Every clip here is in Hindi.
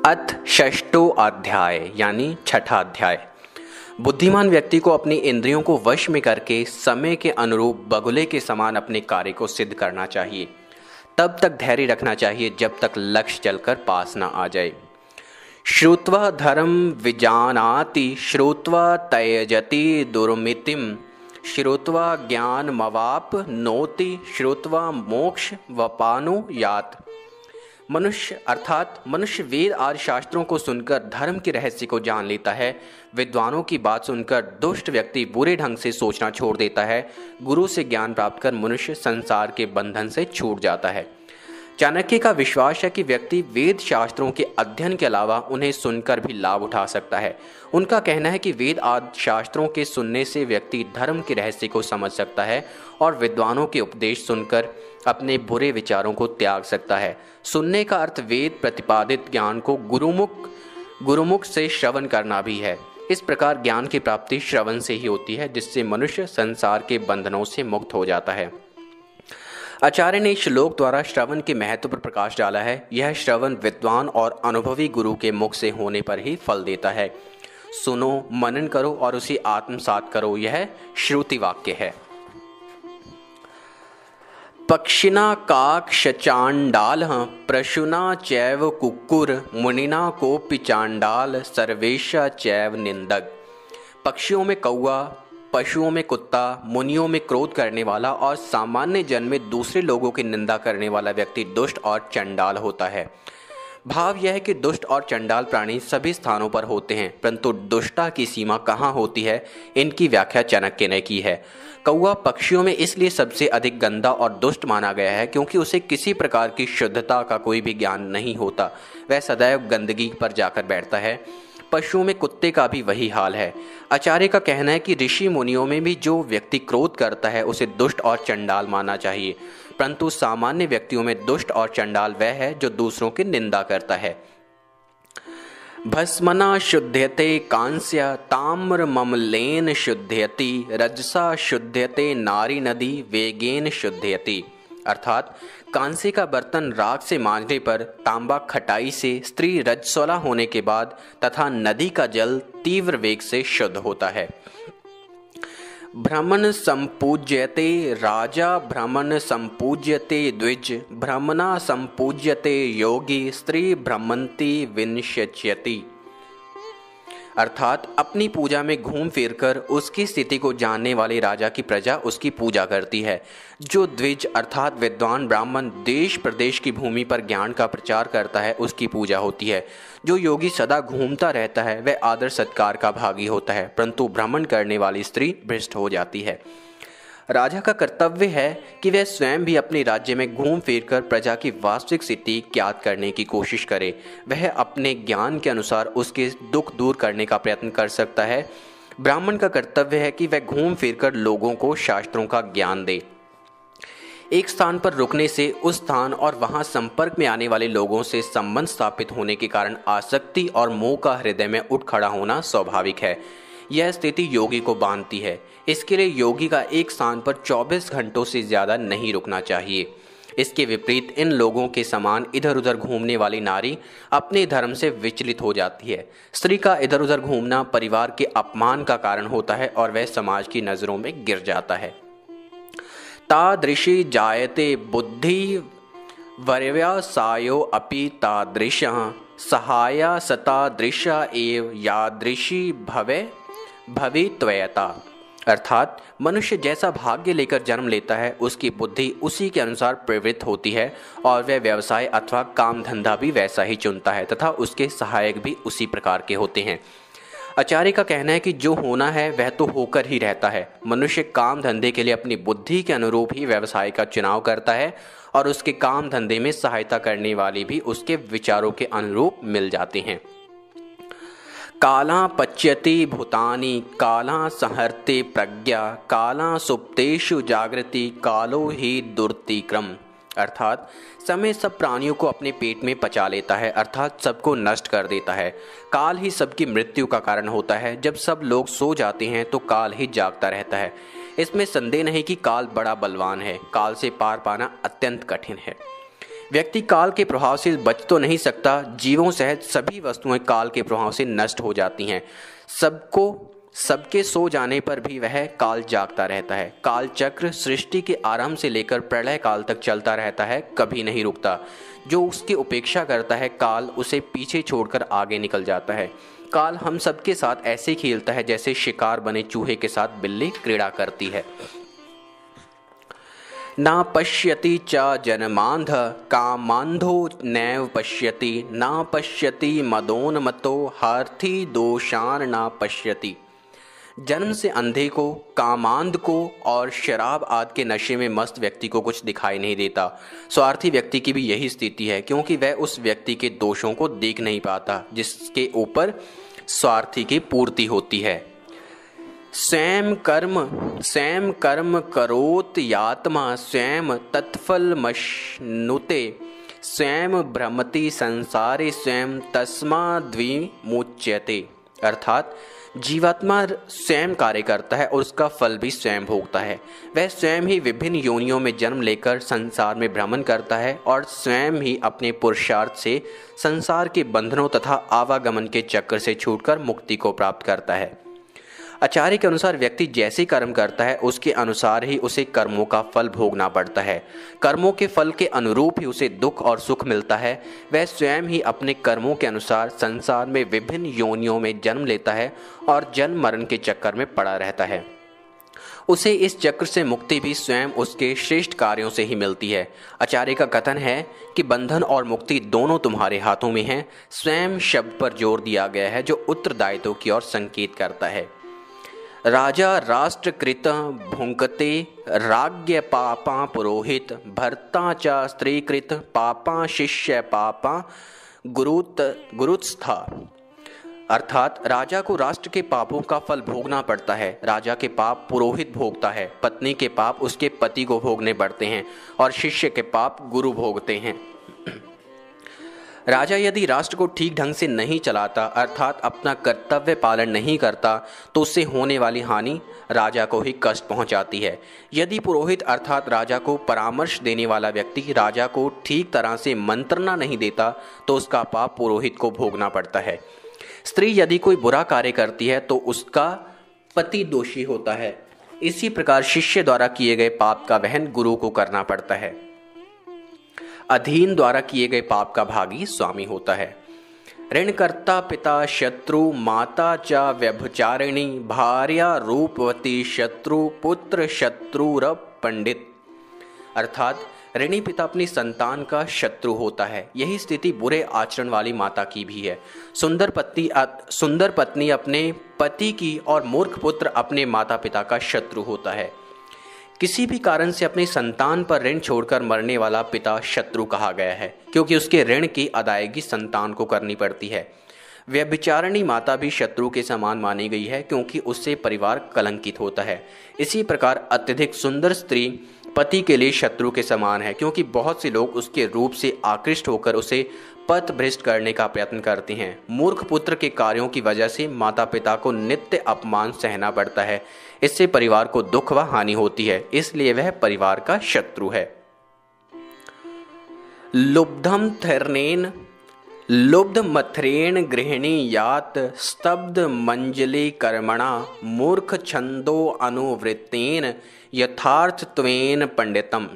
अथ षष्ठो अध्याय यानी छठा अध्याय। बुद्धिमान व्यक्ति को अपनी इंद्रियों को वश में करके समय के अनुरूप बगुले के समान अपने कार्य को सिद्ध करना चाहिए। तब तक धैर्य रखना चाहिए जब तक लक्ष्य चलकर पास न आ जाए। श्रुत्वा धर्म विजानाति श्रुत्वा त्यजति दुर्मितिम श्रुत्वा ज्ञान मवाप नोति श्रुत्वा मोक्ष वपानु यात। मनुष्य वेद आदि शास्त्रों को सुनकर धर्म के रहस्य को जान लेता है। विद्वानों की बात सुनकर दुष्ट व्यक्ति बुरे ढंग से सोचना छोड़ देता है। गुरु से ज्ञान प्राप्त कर मनुष्य संसार के बंधन से छूट जाता है। चाणक्य का विश्वास है कि व्यक्ति वेद शास्त्रों के अध्ययन के अलावा उन्हें सुनकर भी लाभ उठा सकता है। उनका कहना है कि वेद आदि शास्त्रों के सुनने से व्यक्ति धर्म के रहस्य को समझ सकता है और विद्वानों के उपदेश सुनकर अपने बुरे विचारों को त्याग सकता है। सुनने का अर्थ वेद प्रतिपादित ज्ञान को गुरुमुख से श्रवण करना भी है। इस प्रकार ज्ञान की प्राप्ति श्रवण से ही होती है, जिससे मनुष्य संसार के बंधनों से मुक्त हो जाता है। आचार्य ने श्लोक द्वारा श्रवण के महत्व पर प्रकाश डाला है। यह श्रवण विद्वान और अनुभवी गुरु के मुख से होने पर ही फल देता है। सुनो, मनन करो और उसे आत्मसात करो, यह श्रुति वाक्य है। पक्षिणा काक्ष चांडाल प्रशुना चैव कुक्कुर मुनिना कोपि चांडाल सर्वेशा चैव निंदक। पक्षियों में कौवा, पशुओं में कुत्ता, मुनियों में क्रोध करने वाला और सामान्य जन में दूसरे लोगों की निंदा करने वाला व्यक्ति दुष्ट और चंडाल होता है। भाव यह है कि दुष्ट और चंडाल प्राणी सभी स्थानों पर होते हैं, परंतु दुष्टता की सीमा कहाँ होती है, इनकी व्याख्या चाणक्य ने की है। कौवा पक्षियों में इसलिए सबसे अधिक गंदा और दुष्ट माना गया है क्योंकि उसे किसी प्रकार की शुद्धता का कोई भी ज्ञान नहीं होता। वह सदैव गंदगी पर जाकर बैठता है। पशुओं में कुत्ते का भी वही हाल है। आचार्य का कहना है कि ऋषि मुनियों में भी जो व्यक्ति क्रोध करता है उसे दुष्ट और चंडाल मानना चाहिए, परंतु सामान्य व्यक्तियों में दुष्ट और चंडाल वह है जो दूसरों की निंदा करता है। भस्मना शुध्यते कांस्य ताम्र ममलेन शुध्यति रजसा शुध्यते नारी नदी वेगेन शुध्यति। अर्थात कांसे का बर्तन राख से मांजने पर, तांबा खटाई से, स्त्री रजस्वला होने के बाद तथा नदी का जल तीव्र वेग से शुद्ध होता है। ब्राह्मण संपूज्यते राजा ब्राह्मण संपूज्यते द्विज ब्राह्मणा संपूज्यते योगी स्त्री ब्रह्मंती विनश्यति। अर्थात अपनी पूजा में घूम फिर कर उसकी स्थिति को जानने वाले राजा की प्रजा उसकी पूजा करती है। जो द्विज अर्थात विद्वान ब्राह्मण देश प्रदेश की भूमि पर ज्ञान का प्रचार करता है उसकी पूजा होती है। जो योगी सदा घूमता रहता है वह आदर सत्कार का भागी होता है, परंतु भ्रमण करने वाली स्त्री भ्रष्ट हो जाती है। राजा का कर्तव्य है कि वह स्वयं भी अपने राज्य में घूम फिर कर प्रजा की वास्तविक स्थिति ज्ञात करने की कोशिश करे। वह अपने ज्ञान के अनुसार उसके दुख दूर करने का प्रयत्न कर सकता है। ब्राह्मण का कर्तव्य है कि वह घूम फिर कर लोगों को शास्त्रों का ज्ञान दे। एक स्थान पर रुकने से उस स्थान और वहां संपर्क में आने वाले लोगों से संबंध स्थापित होने के कारण आसक्ति और मोह का हृदय में उठ खड़ा होना स्वाभाविक है। यह स्थिति योगी को बांधती है। इसके लिए योगी का एक स्थान पर 24 घंटों से ज्यादा नहीं रुकना चाहिए। इसके विपरीत इन लोगों के समान इधर उधर घूमने वाली नारी अपने धर्म से विचलित हो जाती है। स्त्री का इधर उधर घूमना परिवार के अपमान का कारण होता है और वह समाज की नजरों में गिर जाता है। तादृशी जायते बुद्धि वर्यसायो अपि तादृशः सहाया सतादृशा एव यादृशी भवित्वयता। अर्थात मनुष्य जैसा भाग्य लेकर जन्म लेता है उसकी बुद्धि उसी के अनुसार प्रवृत्त होती है और वह व्यवसाय अथवा काम धंधा भी वैसा ही चुनता है तथा उसके सहायक भी उसी प्रकार के होते हैं। आचार्य का कहना है कि जो होना है वह तो होकर ही रहता है। मनुष्य काम धंधे के लिए अपनी बुद्धि के अनुरूप ही व्यवसाय का चुनाव करता है और उसके काम धंधे में सहायता करने वाले भी उसके विचारों के अनुरूप मिल जाते हैं। काला पच्यति भूतानि काला संहरते प्रज्ञा काला सुप्तेषु जागृति कालो ही दुर्तिक्रम। अर्थात समय सब प्राणियों को अपने पेट में पचा लेता है, अर्थात सबको नष्ट कर देता है। काल ही सबकी मृत्यु का कारण होता है। जब सब लोग सो जाते हैं तो काल ही जागता रहता है। इसमें संदेह नहीं कि काल बड़ा बलवान है। काल से पार पाना अत्यंत कठिन है। व्यक्ति काल के प्रभाव से बच तो नहीं सकता, जीवों सहित सभी वस्तुएं काल के प्रभाव से नष्ट हो जाती हैं। सबके सो जाने पर भी वह काल जागता रहता है। काल चक्र सृष्टि के आरंभ से लेकर प्रलय काल तक चलता रहता है, कभी नहीं रुकता। जो उसकी उपेक्षा करता है, काल उसे पीछे छोड़कर आगे निकल जाता है। काल हम सबके साथ ऐसे खेलता है जैसे शिकार बने चूहे के साथ बिल्ली क्रीड़ा करती है। ना पश्यति च जन्मांध कामांधो नैव पश्यति, ना पश्यति मदोन्मतो हार्थी दोषान ना पश्यति। जन्म से अंधे को, कामांध को और शराब आदि के नशे में मस्त व्यक्ति को कुछ दिखाई नहीं देता। स्वार्थी व्यक्ति की भी यही स्थिति है, क्योंकि वह उस व्यक्ति के दोषों को देख नहीं पाता जिसके ऊपर स्वार्थी की पूर्ति होती है। स्वयं कर्म करोत यात्मा स्वयं तत्फलमश्नुते, स्वयं भ्रमति संसारे स्वयं तस्माद्विमुच्यते। अर्थात जीवात्मा स्वयं कार्य करता है और उसका फल भी स्वयं भोगता है। वह स्वयं ही विभिन्न योनियों में जन्म लेकर संसार में भ्रमण करता है और स्वयं ही अपने पुरुषार्थ से संसार के बंधनों तथा आवागमन के चक्र से छूटकर मुक्ति को प्राप्त करता है। आचार्य के अनुसार व्यक्ति जैसे कर्म करता है उसके अनुसार ही उसे कर्मों का फल भोगना पड़ता है। कर्मों के फल के अनुरूप ही उसे दुख और सुख मिलता है। वह स्वयं ही अपने कर्मों के अनुसार संसार में विभिन्न योनियों में जन्म लेता है और जन्म मरण के चक्कर में पड़ा रहता है। उसे इस चक्र से मुक्ति भी स्वयं उसके श्रेष्ठ कार्यों से ही मिलती है। आचार्य का कथन है कि बंधन और मुक्ति दोनों तुम्हारे हाथों में हैं। स्वयं शब्द पर जोर दिया गया है जो उत्तरदायित्व की ओर संकेत करता है। राजा राष्ट्रकृत भुंकते राज्ञ पापा पुरोहित, भर्ता च स्त्रीकृत पापा शिष्य पापा गुरुत्स्था। अर्थात राजा को राष्ट्र के पापों का फल भोगना पड़ता है। राजा के पाप पुरोहित भोगता है, पत्नी के पाप उसके पति को भोगने पड़ते हैं और शिष्य के पाप गुरु भोगते हैं। राजा यदि राष्ट्र को ठीक ढंग से नहीं चलाता अर्थात अपना कर्तव्य पालन नहीं करता तो उससे होने वाली हानि राजा को ही कष्ट पहुंचाती है। यदि पुरोहित अर्थात राजा को परामर्श देने वाला व्यक्ति राजा को ठीक तरह से मंत्रणा नहीं देता तो उसका पाप पुरोहित को भोगना पड़ता है। स्त्री यदि कोई बुरा कार्य करती है तो उसका पति दोषी होता है। इसी प्रकार शिष्य द्वारा किए गए पाप का वहन गुरु को करना पड़ता है। अधीन द्वारा किए गए पाप का भागी स्वामी होता है। ऋणकर्ता पिता शत्रु, माता च व्यभिचारिणी, भार्या रूपवती शत्रु, पुत्र शत्रु पंडित। अर्थात ऋणी पिता अपनी संतान का शत्रु होता है। यही स्थिति बुरे आचरण वाली माता की भी है। सुंदर पत्नी अपने पति की और मूर्ख पुत्र अपने माता पिता का शत्रु होता है। किसी भी कारण से अपनी संतान पर ऋण छोड़कर मरने वाला पिता शत्रु कहा गया है, क्योंकि उसके ऋण की अदायगी संतान को करनी पड़ती है। व्यभिचारिणी माता भी शत्रु के समान मानी गई है, क्योंकि उससे परिवार कलंकित होता है। इसी प्रकार अत्यधिक सुंदर स्त्री पति के लिए शत्रु के समान है, क्योंकि बहुत से लोग उसके रूप से आकृष्ट होकर उसे पथ भ्रष्ट करने का प्रयत्न करते हैं। मूर्ख पुत्र के कार्यों की वजह से माता पिता को नित्य अपमान सहना पड़ता है। इससे परिवार को दुख व हानि होती है, इसलिए वह परिवार का शत्रु है। लुब्धम थर्नेन लुब्ध मथरेण गृहिणी यात, स्तब्ध मंजली कर्मणा, मूर्ख छंदो अनुवृत्तेन, यथार्थत्वेन पंडितम।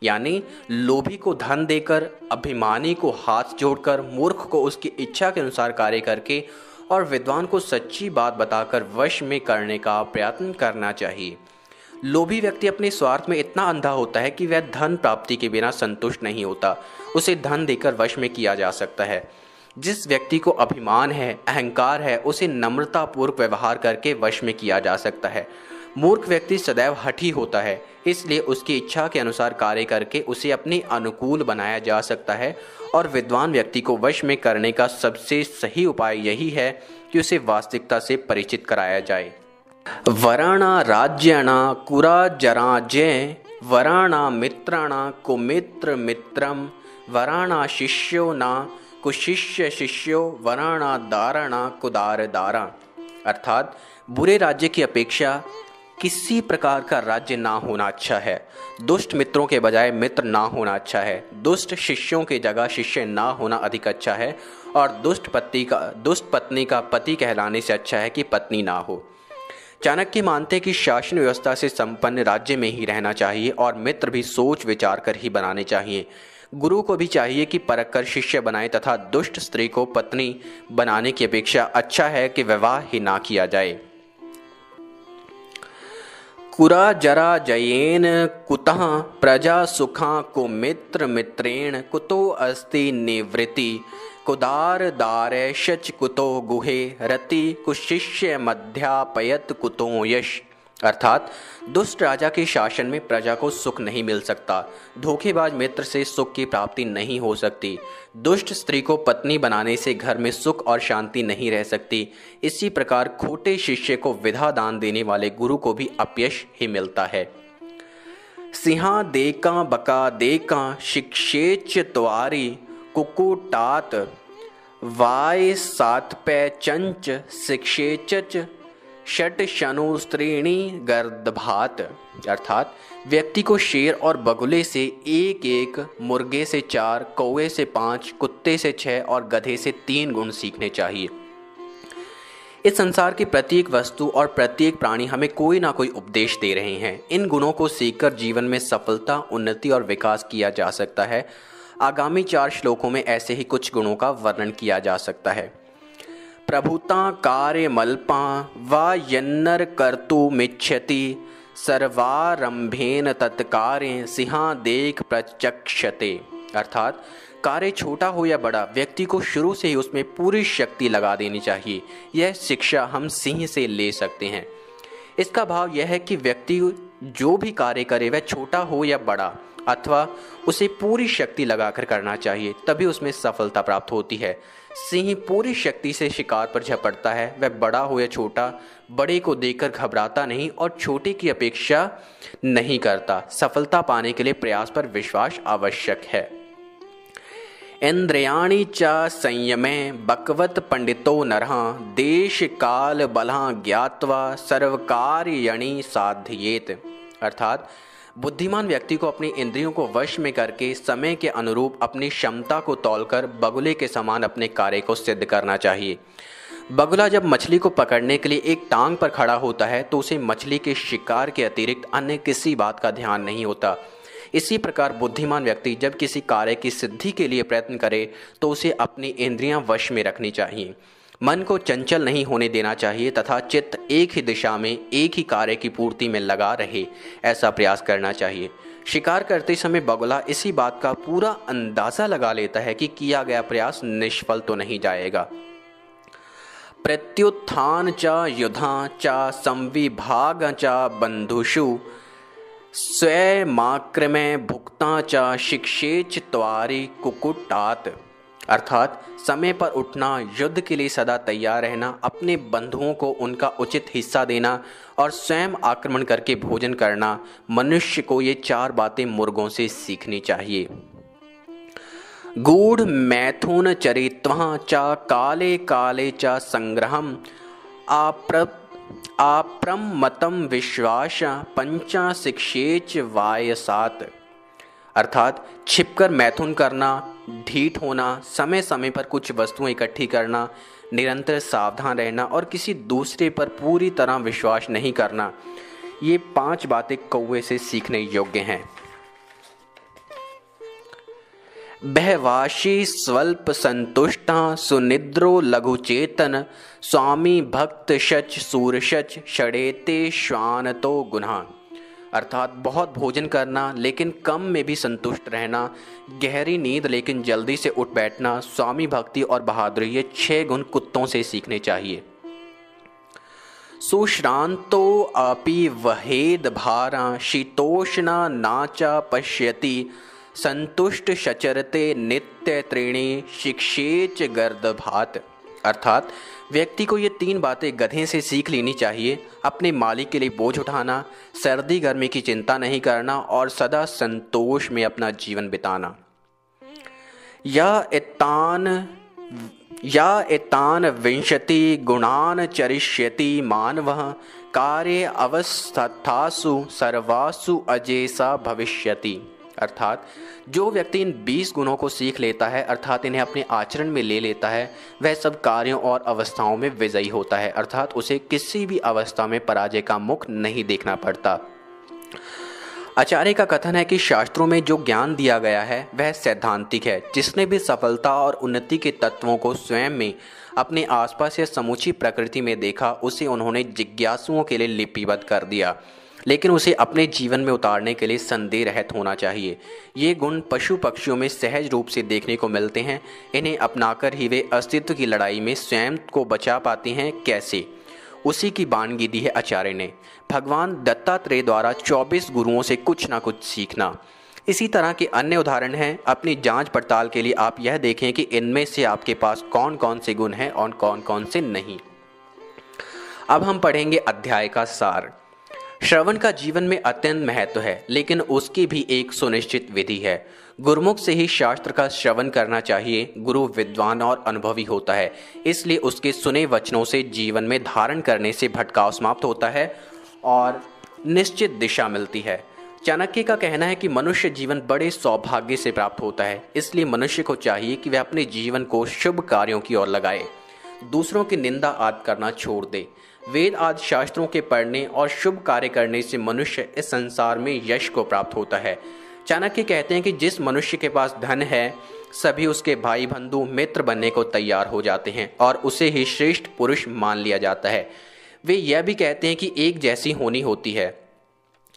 यानी लोभी को धन देकर, अभिमानी को हाथ जोड़कर, मूर्ख को उसकी इच्छा के अनुसार कार्य करके और विद्वान को सच्ची बात बताकर वश में करने का प्रयत्न करना चाहिए। लोभी व्यक्ति अपने स्वार्थ में इतना अंधा होता है कि वह धन प्राप्ति के बिना संतुष्ट नहीं होता। उसे धन देकर वश में किया जा सकता है। जिस व्यक्ति को अभिमान है, अहंकार है, उसे नम्रतापूर्वक व्यवहार करके वश में किया जा सकता है। मूर्ख व्यक्ति सदैव हठी होता है, इसलिए उसकी इच्छा के अनुसार कार्य करके उसे अपने अनुकूल बनाया जा सकता है। और विद्वान व्यक्ति को वश में करने का सबसे सही उपाय यही है कि उसे वास्तविकता से परिचित कराया जाए। वराणा राज्याणा कुराजराज्य, वराणा मित्राणा कुमित्र मित्रम, वराणा शिष्यो ना कुशिष्य शिष्यो, वराणा दाराणा कुदार दारा। अर्थात बुरे राज्य की अपेक्षा किसी प्रकार का राज्य ना होना अच्छा है। दुष्ट मित्रों के बजाय मित्र ना होना अच्छा है। दुष्ट शिष्यों की जगह शिष्य ना होना अधिक अच्छा है। और दुष्ट पत्नी का पति कहलाने से अच्छा है कि पत्नी ना हो। चाणक्य मानते हैं कि शासन व्यवस्था से संपन्न राज्य में ही रहना चाहिए और मित्र भी सोच विचार कर ही बनाने चाहिए। गुरु को भी चाहिए कि परख कर शिष्य बनाए तथा दुष्ट स्त्री को पत्नी बनाने की अपेक्षा अच्छा है कि विवाह ही ना किया जाए। कुरा जरा जयेन कुतः प्रजा सुखा को मित्र मित्रेण कुतो अस्ति निवृत्ति कुदार दारैशच कुतो गुहे रति कुशिष्य मध्यापयत कुतो यश। अर्थात दुष्ट राजा के शासन में प्रजा को सुख नहीं मिल सकता। धोखेबाज मित्र से सुख की प्राप्ति नहीं हो सकती। दुष्ट स्त्री को पत्नी बनाने से घर में सुख और शांति नहीं रह सकती। इसी प्रकार खोटे शिष्य को विधा दान देने वाले गुरु को भी अपयश ही मिलता है। सिंहा देका बका देका शिक्षेच त्वारी कुकुटात वाय सातपै चंच शिक्षेच षट शनु स्त्रीणी गर्दभात। अर्थात व्यक्ति को शेर और बगुले से एक एक, मुर्गे से 4, कौवे से 5, कुत्ते से 6 और गधे से 3 गुण सीखने चाहिए। इस संसार की प्रत्येक वस्तु और प्रत्येक प्राणी हमें कोई ना कोई उपदेश दे रहे हैं। इन गुणों को सीखकर जीवन में सफलता, उन्नति और विकास किया जा सकता है। आगामी 4 श्लोकों में ऐसे ही कुछ गुणों का वर्णन किया जा सकता है। प्रभुता कार्य मल्पा वा यन्नर कर्तुमिच्छति सर्वारंभेन तत्कार्य सिंहा देख प्रचक्षते। अर्थात कार्य छोटा हो या बड़ा, व्यक्ति को शुरू से ही उसमें पूरी शक्ति लगा देनी चाहिए। यह शिक्षा हम सिंह से ले सकते हैं। इसका भाव यह है कि व्यक्ति जो भी कार्य करे वह छोटा हो या बड़ा, अथवा उसे पूरी शक्ति लगाकर करना चाहिए, तभी उसमें सफलता प्राप्त होती है। सिंह पूरी शक्ति से शिकार पर झपटता है। वह बड़ा हो या छोटा, बड़े को देखकर घबराता नहीं और छोटे की अपेक्षा नहीं करता। सफलता पाने के लिए प्रयास पर विश्वास आवश्यक है। इंद्रियाणि च संयमे बकवत पंडितो नरः देश काल बलः ज्ञात्वा सर्वकार्यणि साधयेत। अर्थात बुद्धिमान व्यक्ति को अपनी इंद्रियों को वश में करके समय के अनुरूप अपनी क्षमता को तौलकर बगुले के समान अपने कार्य को सिद्ध करना चाहिए। बगुला जब मछली को पकड़ने के लिए एक टांग पर खड़ा होता है तो उसे मछली के शिकार के अतिरिक्त अन्य किसी बात का ध्यान नहीं होता। इसी प्रकार बुद्धिमान व्यक्ति जब किसी कार्य की सिद्धि के लिए प्रयत्न करे तो उसे अपनी इंद्रियां वश में रखनी चाहिए। मन को चंचल नहीं होने देना चाहिए तथा चित्त एक ही दिशा में एक ही कार्य की पूर्ति में लगा रहे, ऐसा प्रयास करना चाहिए। शिकार करते समय बगुला इसी बात का पूरा अंदाजा लगा लेता है कि किया गया प्रयास निष्फल तो नहीं जाएगा। प्रत्युत्थान च युधा च संविभाग च बंधुषु स्वयमाक्रमे भुक्ता च शिक्षेच त्वारि कुकुटात। अर्थात समय पर उठना, युद्ध के लिए सदा तैयार रहना, अपने बंधुओं को उनका उचित हिस्सा देना और स्वयं आक्रमण करके भोजन करना। मनुष्य को ये 4 बातें मुर्गों से सीखनी चाहिए। गूढ़ मैथुन चरित्वा च काले काले च संग्रहम आप्रमतम विश्वास पंचा शिक्षेच वायसात। अर्थात छिपकर मैथुन करना, ढीठ होना, समय समय पर कुछ वस्तुएं इकट्ठी करना, निरंतर सावधान रहना और किसी दूसरे पर पूरी तरह विश्वास नहीं करना, ये 5 बातें कौवे से सीखने योग्य हैं। बहवाशी स्वल्प संतुष्टा सुनिद्रो लघुचेतन स्वामी भक्त शच सूरशच षडेते श्वानतो गुना। अर्थात बहुत भोजन करना लेकिन कम में भी संतुष्ट रहना, गहरी नींद लेकिन जल्दी से उठ बैठना, स्वामी भक्ति और बहादुरी, ये 6 गुण कुत्तों से सीखने चाहिए। सुश्रांतो अपि वहेद भारा शीतोष्णा नाचा पश्यति संतुष्ट शचरते नित्य त्रीणी शिक्षेच गर्दभात। अर्थात व्यक्ति को ये 3 बातें गधे से सीख लेनी चाहिए। अपने मालिक के लिए बोझ उठाना, सर्दी गर्मी की चिंता नहीं करना और सदा संतोष में अपना जीवन बिताना। या एतान विंशति गुणान चरिष्यति मानवः कार्य अवस्थासु सर्वासु अजेसा भविष्यति। अर्थात जो व्यक्ति इन 20 गुणों को सीख लेता है, अर्थात इन्हें अपने आचरण में ले लेता है, वह सब कार्यों और अवस्थाओं में विजयी होता है, अर्थात उसे किसी भी अवस्था में पराजय का मुख नहीं देखना पड़ता। आचार्य का कथन है कि शास्त्रों में जो ज्ञान दिया गया है वह सैद्धांतिक है। जिसने भी सफलता और उन्नति के तत्वों को स्वयं में, अपने आसपास या समूची प्रकृति में देखा, उसे उन्होंने जिज्ञासुओं के लिए लिपिबद्ध कर दिया, लेकिन उसे अपने जीवन में उतारने के लिए संदेह रहित होना चाहिए। ये गुण पशु पक्षियों में सहज रूप से देखने को मिलते हैं। इन्हें अपनाकर ही वे अस्तित्व की लड़ाई में स्वयं को बचा पाते हैं। कैसे? उसी की वानगी दी है आचार्य ने। भगवान दत्तात्रेय द्वारा 24 गुरुओं से कुछ ना कुछ सीखना। इसी तरह के अन्य उदाहरण हैं। अपनी जांच पड़ताल के लिए आप यह देखें कि इनमें से आपके पास कौन कौन से गुण हैं और कौन कौन से नहीं। अब हम पढ़ेंगे अध्याय का सार। श्रवण का जीवन में अत्यंत महत्व है, लेकिन उसकी भी एक सुनिश्चित विधि है। गुरुमुख से ही शास्त्र का श्रवण करना चाहिए। गुरु विद्वान और अनुभवी होता है, इसलिए उसके सुने वचनों से जीवन में धारण करने से भटकाव समाप्त होता है और निश्चित दिशा मिलती है। चाणक्य का कहना है कि मनुष्य जीवन बड़े सौभाग्य से प्राप्त होता है, इसलिए मनुष्य को चाहिए कि वह अपने जीवन को शुभ कार्यों की ओर लगाए, दूसरों की निंदा आदि करना छोड़ दे। वेद आदि शास्त्रों के पढ़ने और शुभ कार्य करने से मनुष्य इस संसार में यश को प्राप्त होता है। चाणक्य कहते हैं कि जिस मनुष्य के पास धन है, सभी उसके भाई बंधु मित्र बनने को तैयार हो जाते हैं और उसे ही श्रेष्ठ पुरुष मान लिया जाता है। वे यह भी कहते हैं कि एक जैसी होनी होती है,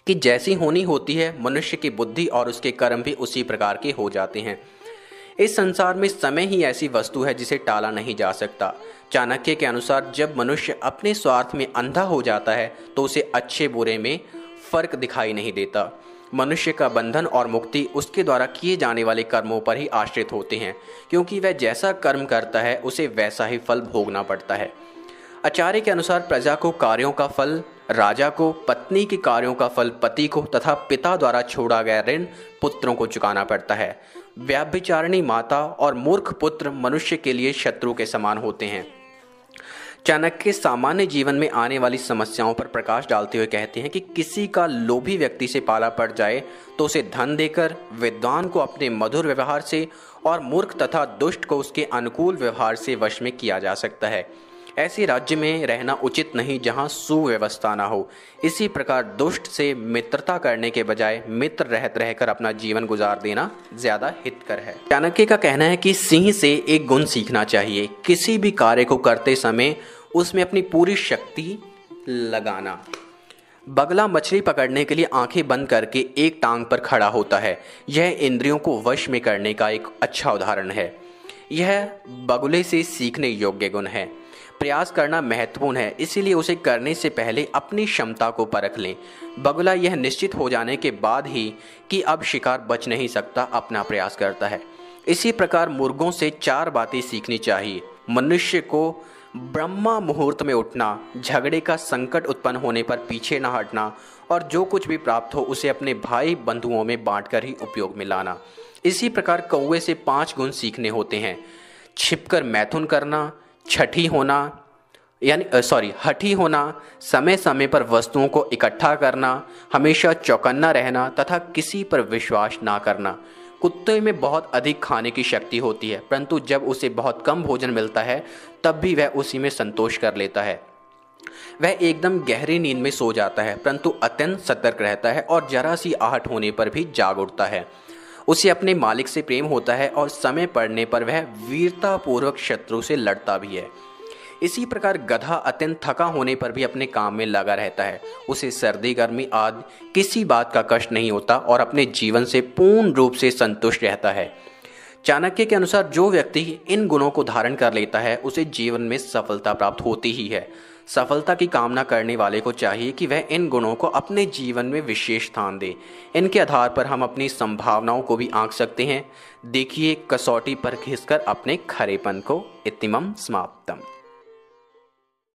कि जैसी होनी होती है मनुष्य की बुद्धि और उसके कर्म भी उसी प्रकार के हो जाते हैं। इस संसार में समय ही ऐसी वस्तु है जिसे टाला नहीं जा सकता। चाणक्य के अनुसार जब मनुष्य अपने स्वार्थ में अंधा हो जाता है तो उसे अच्छे बुरे में फर्क दिखाई नहीं देता। मनुष्य का बंधन और मुक्ति उसके द्वारा किए जाने वाले कर्मों पर ही आश्रित होते हैं, क्योंकि वह जैसा कर्म करता है उसे वैसा ही फल भोगना पड़ता है। आचार्य के अनुसार प्रजा को कार्यों का फल राजा को, पत्नी के कार्यों का फल पति को तथा पिता द्वारा छोड़ा गया ऋण पुत्रों को चुकाना पड़ता है। व्यभिचारिणी माता और मूर्ख पुत्र मनुष्य के लिए शत्रु के समान होते हैं। चाणक्य सामान्य जीवन में आने वाली समस्याओं पर प्रकाश डालते हुए कहते हैं कि किसी का लोभी व्यक्ति से पाला पड़ जाए तो उसे धन देकर, विद्वान को अपने मधुर व्यवहार से और मूर्ख तथा दुष्ट को उसके अनुकूल व्यवहार से वश में किया जा सकता है। ऐसे राज्य में रहना उचित नहीं जहां सुव्यवस्था ना हो। इसी प्रकार दुष्ट से मित्रता करने के बजाय मित्र रहकर अपना जीवन गुजार देना ज्यादा हितकर है। चाणक्य का कहना है कि सिंह से एक गुण सीखना चाहिए, किसी भी कार्य को करते समय उसमें अपनी पूरी शक्ति लगाना। बगला मछली पकड़ने के लिए आंखें बंद करके एक टांग पर खड़ा होता है। यह इंद्रियों को वश में करने का एक अच्छा उदाहरण है। यह बगुले से सीखने योग्य गुण है। प्रयास करना महत्वपूर्ण है, इसीलिए उसे करने से पहले अपनी क्षमता को परख लें। बगुला यह निश्चित हो जाने के बाद ही कि अब शिकार बच नहीं सकता, अपना प्रयास करता है। इसी प्रकार मुर्गों से 4 बातें सीखनी चाहिए। मनुष्य को ब्रह्मा मुहूर्त में उठना, झगड़े का संकट उत्पन्न होने पर पीछे न हटना और जो कुछ भी प्राप्त हो उसे अपने भाई बंधुओं में बांटकर ही उपयोग में लाना। इसी प्रकार कौवे से 5 गुण सीखने होते हैं। छिपकर मैथुन करना, हठी होना, समय समय पर वस्तुओं को इकट्ठा करना, हमेशा चौकन्ना रहना तथा किसी पर विश्वास ना करना। कुत्ते में बहुत अधिक खाने की शक्ति होती है, परंतु जब उसे बहुत कम भोजन मिलता है तब भी वह उसी में संतोष कर लेता है। वह एकदम गहरी नींद में सो जाता है, परंतु अत्यंत सतर्क रहता है और जरा सी आहट होने पर भी जाग उठता है। उसे अपने मालिक से प्रेम होता है और समय पड़ने पर वह वीरतापूर्वक शत्रु से लड़ता भी है। इसी प्रकार गधा अत्यंत थका होने पर भी अपने काम में लगा रहता है। उसे सर्दी गर्मी आदि किसी बात का कष्ट नहीं होता और अपने जीवन से पूर्ण रूप से संतुष्ट रहता है। चाणक्य के अनुसार जो व्यक्ति इन गुणों को धारण कर लेता है उसे जीवन में सफलता प्राप्त होती ही है। सफलता की कामना करने वाले को चाहिए कि वह इन गुणों को अपने जीवन में विशेष स्थान दे। इनके आधार पर हम अपनी संभावनाओं को भी आंक सकते हैं। देखिए कसौटी पर घिसकर अपने खरेपन को। इत्तिमम समाप्तम।